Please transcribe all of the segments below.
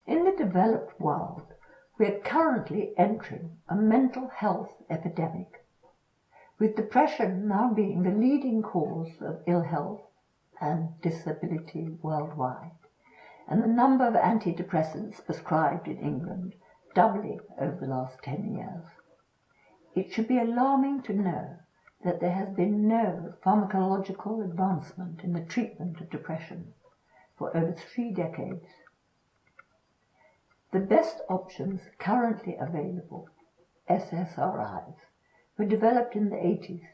In the developed world, we are currently entering a mental health epidemic, with depression now being the leading cause of ill health and disability worldwide, and the number of antidepressants prescribed in England doubling over the last 10 years. It should be alarming to know that there has been no pharmacological advancement in the treatment of depression for over 3 decades. The best options currently available, SSRIs, were developed in the 80s.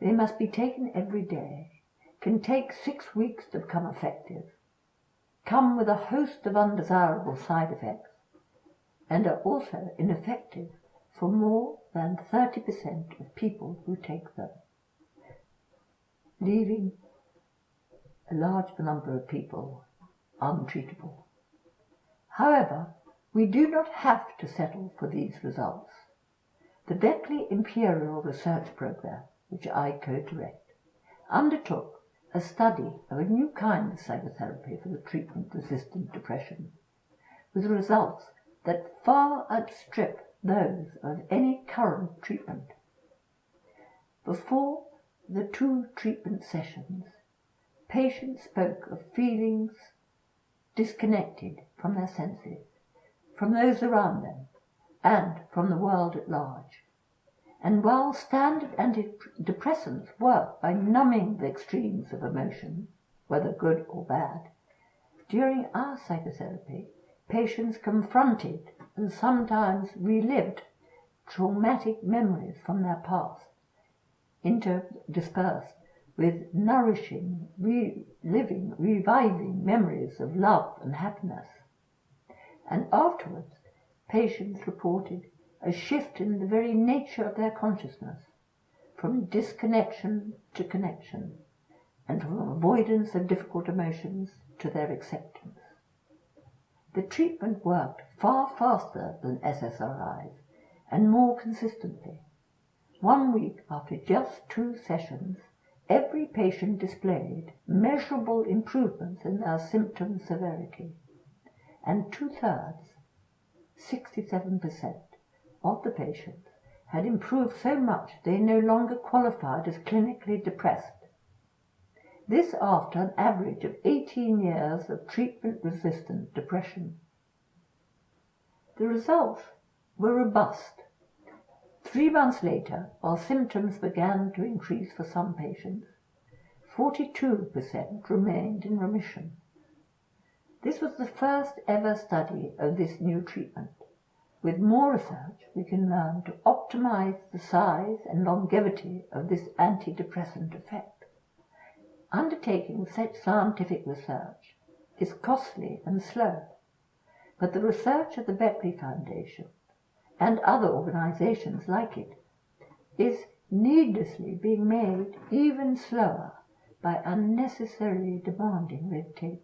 They must be taken every day, can take 6 weeks to become effective, come with a host of undesirable side effects, and are also ineffective for more than 30% of people who take them, leaving a large number of people untreatable. However, we do not have to settle for these results. The Beckley Imperial Research Program, which I co-direct, undertook a study of a new kind of psychotherapy for the treatment-resistant depression, with results that far outstrip those of any current treatment. Before the 2 treatment sessions, patients spoke of feelings disconnected from their senses, from those around them, and from the world at large. And while standard antidepressants work by numbing the extremes of emotion, whether good or bad, during our psychotherapy, patients confronted and sometimes relived traumatic memories from their past, interspersed with nourishing, reviving memories of love and happiness. And afterwards, patients reported a shift in the very nature of their consciousness, from disconnection to connection, and from avoidance of difficult emotions to their acceptance. The treatment worked far faster than SSRIs and more consistently. 1 week after just 2 sessions, every patient displayed measurable improvements in their symptom severity, and 2/3, 67%, of the patients had improved so much they no longer qualified as clinically depressed. This after an average of 18 years of treatment-resistant depression. The results were robust. 3 months later, while symptoms began to increase for some patients, 42% remained in remission. This was the first ever study of this new treatment. With more research, we can learn to optimize the size and longevity of this antidepressant effect. Undertaking such scientific research is costly and slow, but the research of the Beckley Foundation and other organizations like it is needlessly being made even slower by unnecessarily demanding red tape.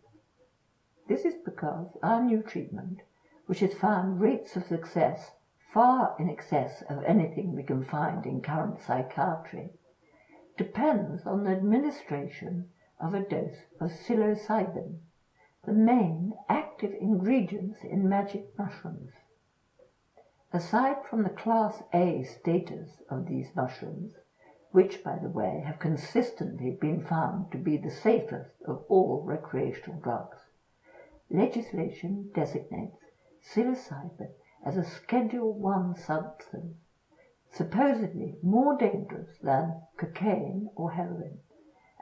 This is because our new treatment, which has found rates of success far in excess of anything we can find in current psychiatry, depends on the administration of a dose of psilocybin, the main active ingredient in magic mushrooms. Aside from the Class A status of these mushrooms, which, by the way, have consistently been found to be the safest of all recreational drugs, legislation designates psilocybin as a Schedule I substance, supposedly more dangerous than cocaine or heroin,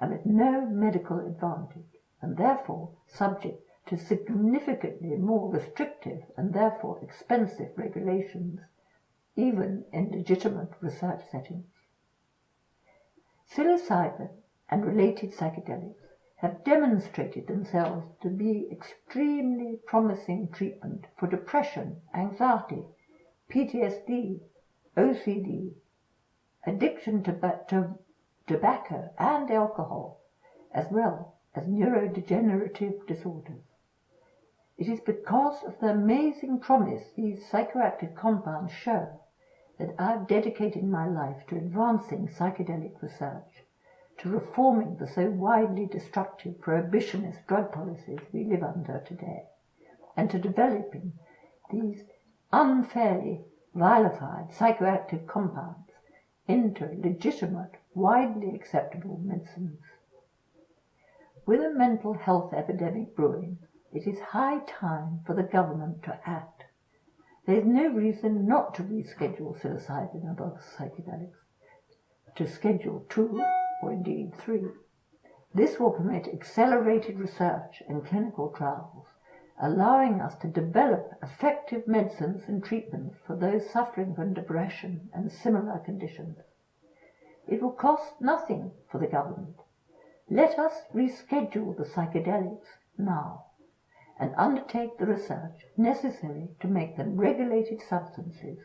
and with no medical advantage, and therefore subject to significantly more restrictive and therefore expensive regulations, even in legitimate research settings. Psilocybin and related psychedelics have demonstrated themselves to be extremely promising treatment for depression, anxiety, PTSD, OCD, addiction to tobacco and alcohol, as well as neurodegenerative disorders. It is because of the amazing promise these psychoactive compounds show that I've dedicated my life to advancing psychedelic research, to reforming the so widely destructive prohibitionist drug policies we live under today, and to developing these unfairly vilified psychoactive compounds into legitimate, widely acceptable medicines. With a mental health epidemic brewing, it is high time for the government to act. There is no reason not to reschedule psilocybin and other psychedelics to Schedule 2, or indeed 3. This will permit accelerated research and clinical trials, allowing us to develop effective medicines and treatments for those suffering from depression and similar conditions. It will cost nothing for the government. Let us reschedule the psychedelics now and undertake the research necessary to make them regulated substances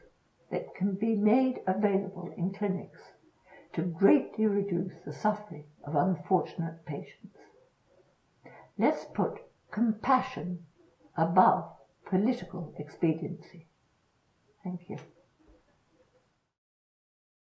that can be made available in clinics to greatly reduce the suffering of unfortunate patients. Let's put compassion above political expediency. Thank you.